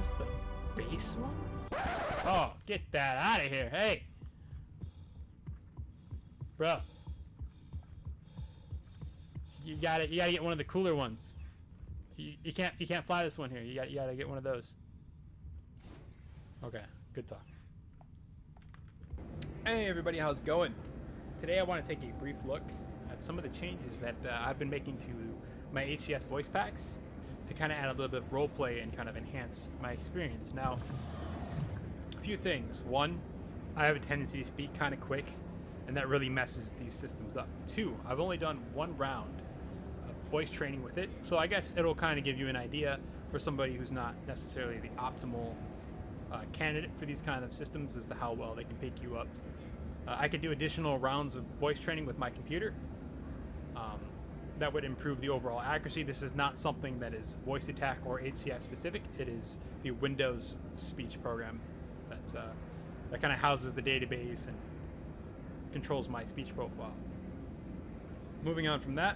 this the base one? Oh, get that out of here. Hey. Bro. You gotta get one of the cooler ones. You can't fly this one here. You gotta get one of those. Okay, good talk. Hey everybody, how's it going? Today I want to take a brief look at some of the changes that I've been making to my HCSVoicePacks to kind of add a little bit of roleplay and kind of enhance my experience. Now, a few things. One, I have a tendency to speak kind of quick, and that really messes these systems up. Two, I've only done one round of voice training with it, so I guess it'll kind of give you an idea for somebody who's not necessarily the optimal candidate for these kind of systems as to how well they can pick you up. I could do additional rounds of voice training with my computer. That would improve the overall accuracy. This is not something that is voice attack or HCS specific. It is the Windows speech program that kind of houses the database and controls my speech profile. Moving on from that,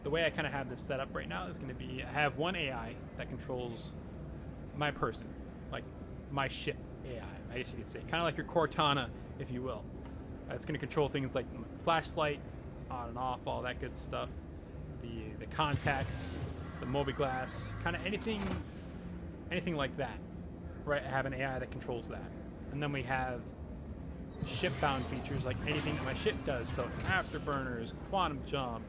the way I kind of have this set up right now is going to be, I have one AI that controls my person, like my ship AI, I guess you could say. Kind of like your Cortana, if you will. It's going to control things like flashlight, on and off, all that good stuff. The contacts, the mobi-glass, kind of anything like that. Right, I have an AI that controls that. And then we have ship-bound features, like anything that my ship does. So afterburners, quantum jump,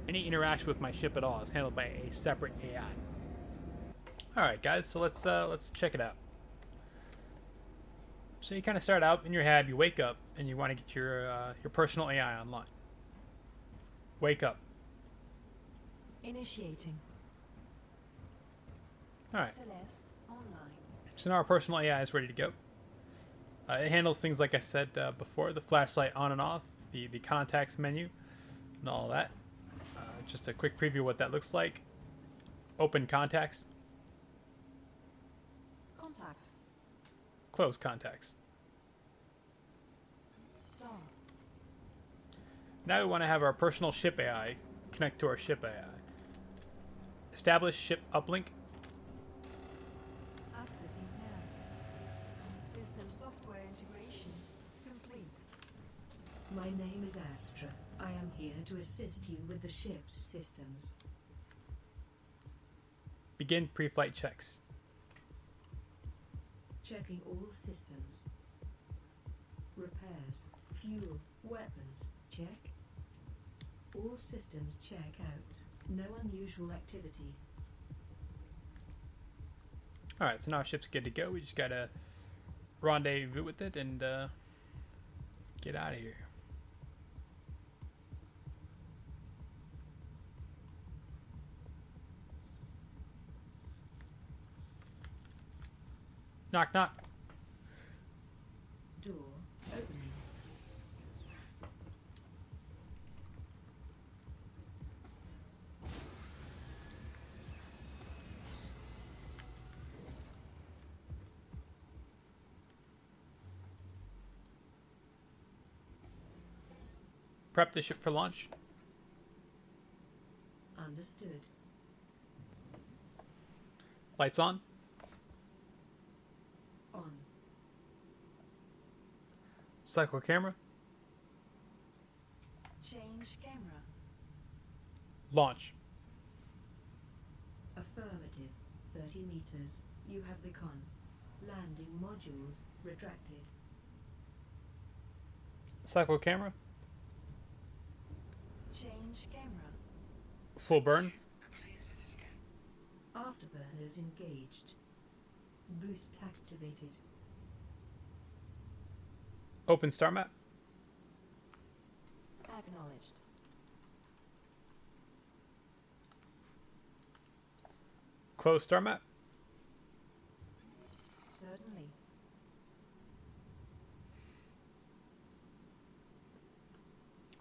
any interaction with my ship at all is handled by a separate AI. All right, guys, so let's check it out. So you kind of start out in your hab, you wake up, and you want to get your personal AI online. Wake up. Initiating. All right. Celeste online. So now our personal AI is ready to go. It handles things like I said before, the flashlight on and off, the contacts menu, and all that. Just a quick preview of what that looks like. Open contacts. Contacts. Close contacts. Done. Now we want to have our personal ship AI connect to our ship AI. Establish ship uplink. Accessing now. System software integration complete. My name is Astra. I am here to assist you with the ship's systems. Begin pre-flight checks. Checking all systems. Repairs, fuel, weapons, check. All systems check out. No unusual activity. Alright, so now our ship's good to go. We just gotta rendezvous with it and get out of here. Knock, knock. Door opening. Prep the ship for launch. Understood. Lights on. On. Cycle camera. Change camera. Launch. Affirmative. 30 meters. You have the con. Landing modules retracted. Cycle camera. Change camera. Full burn. Please visit again. Afterburners engaged. Boost activated. Open star map. Acknowledged. Close star map. Certainly.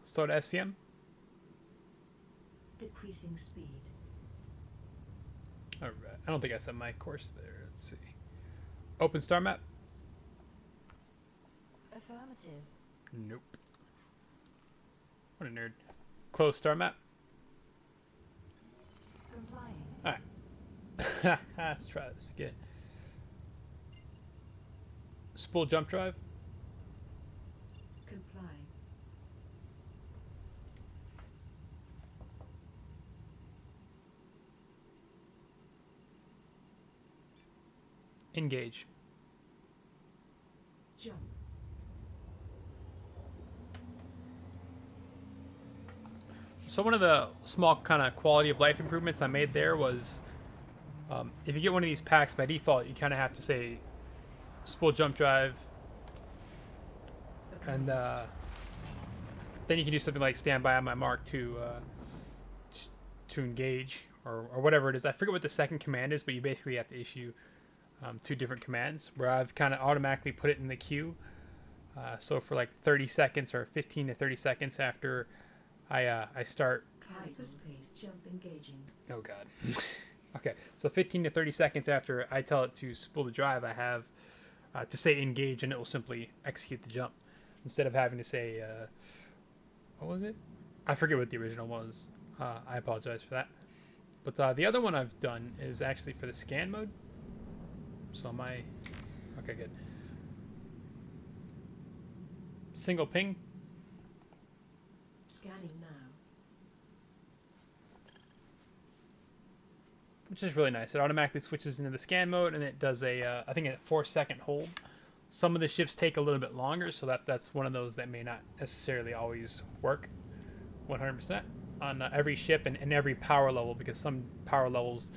Start SCM. Decreasing speed. Alright. I don't think I set my course there. Let's see. Open star map. Affirmative. Nope. What a nerd. Close star map. Complying. Alright. Let's try this again. Spool jump drive. Comply. Engage. Jump. So one of the small kind of quality of life improvements I made there was, if you get one of these packs by default, you kind of have to say spool jump drive, and then you can do something like stand by on my mark to engage, or whatever it is. I forget what the second command is, but you basically have to issue two different commands, where I've kind of automatically put it in the queue. So for like 30 seconds or 15 to 30 seconds after I start. Hyperspace jump engaging. Oh God. Okay, so 15 to 30 seconds after I tell it to spool the drive, I have to say engage, and it will simply execute the jump instead of having to say what was it? I forget what the original was. I apologize for that. But the other one I've done is actually for the scan mode. So okay, good. Single ping. Scanning now. Which is really nice. It automatically switches into the scan mode, and it does I think a 4-second hold. Some of the ships take a little bit longer, so that's one of those that may not necessarily always work 100% on every ship and every power level, because some power levels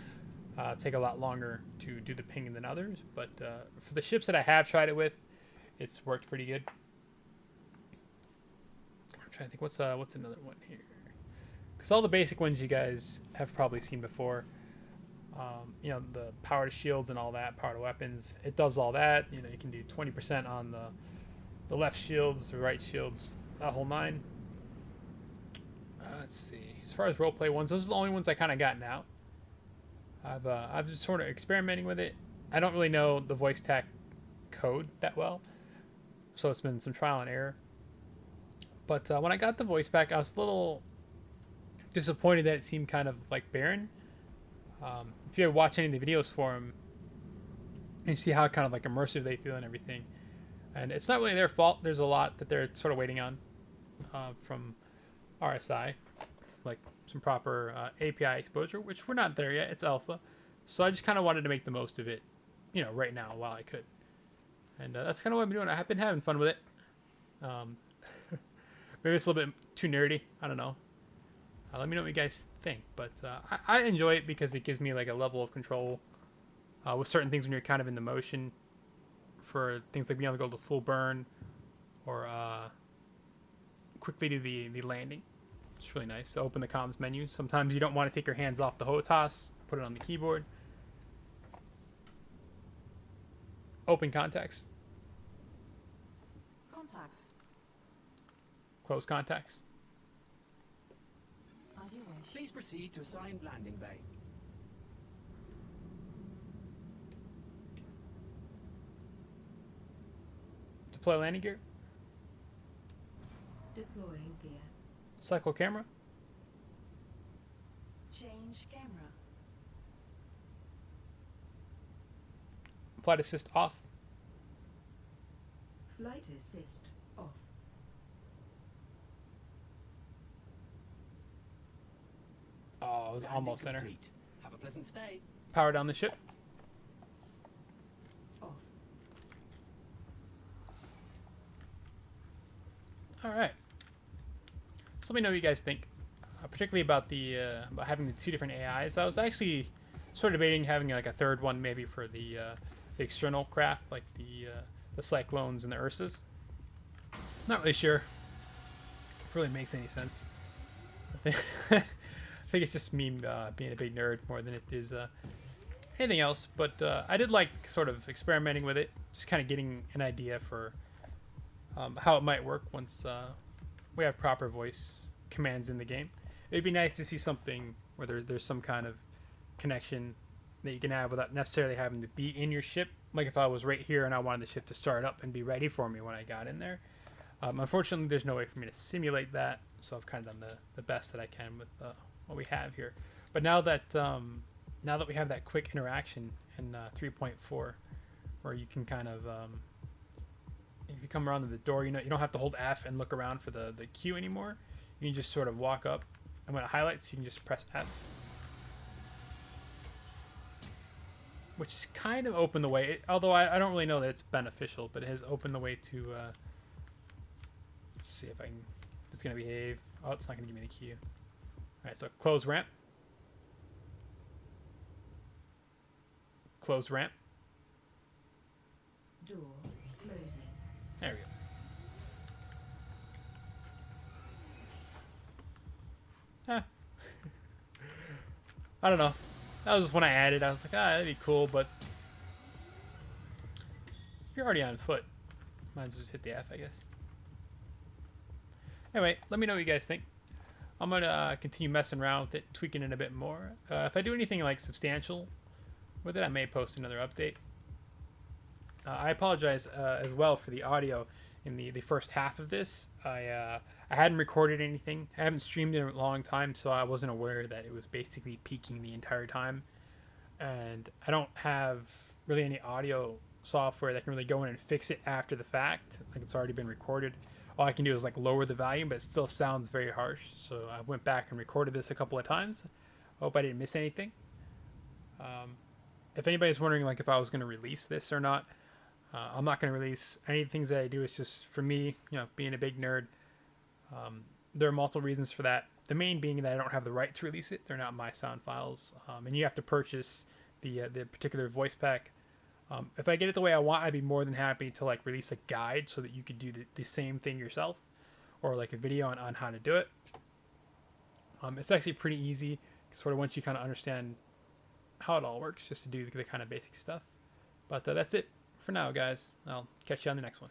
take a lot longer to do the ping than others. But for the ships that I have tried it with, it's worked pretty good. I'm trying to think what's another one here, because all the basic ones you guys have probably seen before. You know, the power to shields and all that, power to weapons, it does all that. You know, you can do 20% on the left shields, the right shields, that whole nine. Let's see. As far as roleplay ones, those are the only ones I kind of got now. I've just sort of experimenting with it. I don't really know the voice tack code that well, so it's been some trial and error. But when I got the voice pack, I was a little disappointed that it seemed kind of like barren. If you ever watch any of the videos for them, you see how kind of like immersive they feel and everything. And it's not really their fault. There's a lot that they're sort of waiting on from RSI, like some proper API exposure, which we're not there yet. It's alpha. So I just kind of wanted to make the most of it, you know, right now while I could. And that's kind of what I've been doing. I've been having fun with it. Maybe it's a little bit too nerdy. I don't know. Let me know what you guys think. But I enjoy it because it gives me like a level of control with certain things when you're kind of in the motion, for things like being able to go to full burn or quickly do the landing. It's really nice to open the comms menu. Sometimes you don't want to take your hands off the HOTAS, put it on the keyboard. Open contacts. Contacts. Close contacts. As you wish. Please proceed to assigned landing bay. Deploy landing gear. Deploying gear. Cycle camera. Change camera. Flight assist off. Flight assist off. Oh, I was Landing almost there. complete. Have a pleasant stay. Power down the ship. Off. All right. So let me know what you guys think, particularly about the about having the two different AIs. I was actually sort of debating having like a third one, maybe for the external craft, like the Cyclones and the Ursas. Not really sure if it really makes any sense. I think it's just me being a big nerd more than it is anything else. But I did like sort of experimenting with it, just kind of getting an idea for how it might work once we have proper voice commands in the game. It'd be nice to see something where there's some kind of connection that you can have without necessarily having to be in your ship. Like if I was right here and I wanted the ship to start up and be ready for me when I got in there. Unfortunately, there's no way for me to simulate that, so I've kind of done the best that I can with what we have here. But now that we have that quick interaction in 3.4, where you can kind of If you come around to the door, you know, you don't have to hold F and look around for the queue anymore. You can just sort of walk up, and when it highlights, you can just press F. Which has kind of opened the way, although I don't really know that it's beneficial, but it has opened the way to, let's see if it's going to behave. Oh, it's not going to give me the queue. Alright, so close ramp. Close ramp. Door closing. There we go. I don't know. That was just when I added. I was like, that'd be cool, but if you're already on foot, might as well just hit the F, I guess. Anyway, let me know what you guys think. I'm gonna continue messing around with it, tweaking it a bit more. If I do anything like substantial with it, I may post another update. I apologize as well for the audio in the first half of this. I hadn't recorded anything. I haven't streamed in a long time, so I wasn't aware that it was basically peaking the entire time. And I don't have really any audio software that can really go in and fix it after the fact. Like it's already been recorded. All I can do is like lower the volume, but it still sounds very harsh. So I went back and recorded this a couple of times. Hope I didn't miss anything. If anybody's wondering like if I was going to release this or not, I'm not going to release any of the things that I do. It's just for me, you know, being a big nerd. There are multiple reasons for that. The main being that I don't have the right to release it. They're not my sound files, and you have to purchase the particular voice pack. If I get it the way I want, I'd be more than happy to like release a guide so that you could do the same thing yourself, or like a video on how to do it. It's actually pretty easy, sort of once you kind of understand how it all works, just to do the kind of basic stuff. But that's it for now, guys. I'll catch you on the next one.